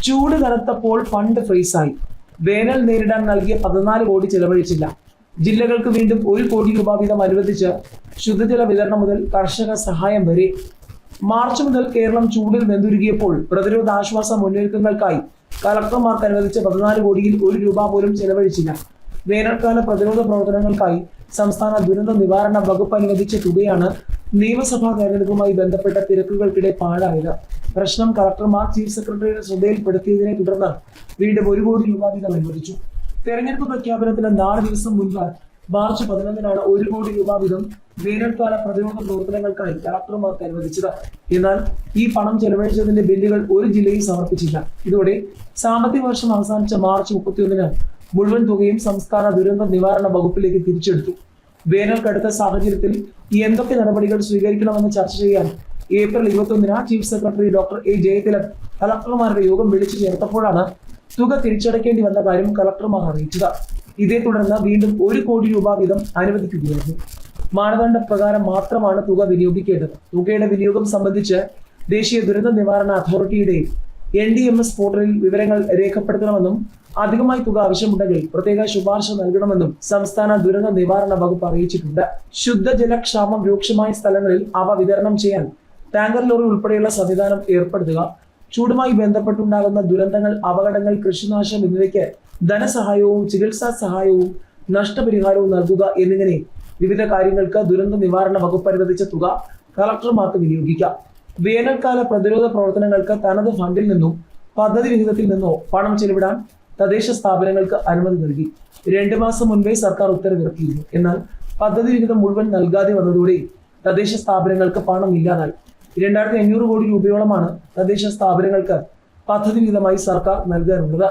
ചൂട് കനത്തപ്പോൾ ഫണ്ട് ഫ്രീസായി. വേനൽ നേരിടാൻ നൽകിയ 14 കോടി ചെലവഴിച്ചില്ല. ജില്ലകൾക്ക് വീണ്ടും 1 കോടി രൂപ വീതം അനുവദിച്ച് ശുദ്ധജല വിതരണം മുതൽ കർഷക സഹായം വരെ. മാർച്ച് മുതൽ കേരളം ചൂടിൽ വെന്തുരുകിയപ്പോൾ പ്രതിരോധാശ്വാസ മുന്നൊരുക്കങ്ങൾക്കായി കളക്ടർമാർക്ക് അനുവദിച്ച 14 കോടിയിൽ 1 രൂപ പോലും ചെലവഴിച്ചില്ല. വേനൽക്കാല പ്രതിരോധ പ്രവർത്തനങ്ങൾക്കായി സംസ്ഥാന ദുരന്ത നിവാരണ വകുപ്പ് അനുവദിച്ച തുകയാണ് നിയമസഭാ തെരഞ്ഞെടുപ്പുമായി ബന്ധപ്പെട്ട തിരക്കുകൾക്കിടെ പാഴായത്. പ്രശ്നം കളക്ടർമാർ ചീഫ് സെക്രട്ടറിയുടെ ശ്രദ്ധയിൽപ്പെടുത്തിയതിനെ തുടർന്ന് വീണ്ടും 1 കോടി രൂപ വീതം അനുവദിച്ചു. തെരഞ്ഞെടുപ്പ് പ്രഖ്യാപനത്തിന് 4 ദിവസം മുൻപ് മാർച്ച് 11-നാണ് 1 കോടി രൂപ വീതം വേനൽക്കാല പ്രതിരോധ പ്രവർത്തനങ്ങൾക്കായി കളക്ടർമാർക്ക് അനുവദിച്ചത്. എന്നാൽ ഈ പണം ചെലവഴിച്ചതിന്റെ ബില്ലുകൾ ഒരു ജില്ലയും സമർപ്പിച്ചില്ല. ഇതോടെ സാമ്പത്തിക വർഷം അവസാനിച്ച മാർച്ച് 31-ന് മുഴുവൻ തുകയും സംസ്ഥാന ദുരന്ത നിവാരണ വകുപ്പിലേക്ക് തിരിച്ചെടുത്തു. വേനൽ കടുത്ത സാഹചര്യത്തിൽ എന്തൊക്കെ നടപടികൾ സ്വീകരിക്കണമെന്ന് ചർച്ച ചെയ്യാൻ ഏപ്രിൽ 21-ന് chief secretary doctor A Jayathilak കളക്ടർമാരുടെ യോഗം വിളിച്ചു ചേർത്തപ്പോഴാണ് തുക തിരിച്ചടയ്ക്കേണ്ടി വന്ന കാര്യം കളക്ടർമാർ അറിയിച്ചത്. ഇതേ തുടർന്ന് വീണ്ടും 1 കോടി രൂപ വീതം അനുവദിക്കുകയായിരുന്നു. മാനദണ്ഡ പ്രകാരം മാത്രമാണ് തുക വിനിയോഗിക്കേണ്ടത്. തുകയുടെ വിനിയോഗം സംബന്ധിച്ച് ദേശീയ ദുരന്ത നിവാരണ അതോറിറ്റിയുടെ NDMS പോർട്ടലിൽ വിവരങ്ങൾ രേഖപ്പെടുത്തണമെന്നും അധികമായി തുക ആവശ്യമുണ്ടെങ്കിൽ പ്രത്യേക ശുപാർശ നൽകണമെന്നും സംസ്ഥാന ദുരന്ത നിവാരണ വകുപ്പ് അറിയിച്ചിട്ടുണ്ട്. ശുദ്ധജലക്ഷാമം രൂക്ഷമായ സ്ഥലങ്ങളിൽ അവ വിതരണം ചെയ്യാൻ ടാങ്കർ ലോറി ഉൾപ്പെടെയുള്ള സംവിധാനം ഏർപ്പെടുത്തുക, ചൂടുമായി ബന്ധപ്പെട്ടുണ്ടാകുന്ന ദുരന്തങ്ങൾ, അപകടങ്ങൾ, കൃഷിനാശം എന്നിവയ്ക്ക് ധനസഹായവും ചികിത്സാ സഹായവും നഷ്ടപരിഹാരവും നൽകുക എന്നിങ്ങനെ വിവിധ കാര്യങ്ങൾക്ക് ദുരന്ത നിവാരണ വകുപ്പ് അനുവദിച്ച തുക കളക്ടർമാർക്ക് വിനിയോഗിക്കാം. വേനൽക്കാല പ്രതിരോധ പ്രവർത്തനങ്ങൾക്ക് തനത് ഫണ്ടിൽ നിന്നോ പദ്ധതി വിഹിതത്തിൽ നിന്നോ പണം ചെലവിടാൻ തദ്ദേശ സ്ഥാപനങ്ങൾക്ക് അനുമതി നൽകി. 2 മാസം മുൻപേ സർക്കാർ ഉത്തരവിറക്കിയിരുന്നു. എന്നാൽ പദ്ധതി വിഹിതം മുഴുവൻ നൽകാതെ വന്നതോടെ തദ്ദേശ സ്ഥാപനങ്ങൾക്ക് പണം ഇല്ലാതായി. 2500 കോടി രൂപയോളമാണ് തദ്ദേശ സ്ഥാപനങ്ങൾക്ക് പദ്ധതി വിഹിതമായി സർക്കാർ നൽകാനുള്ളത്.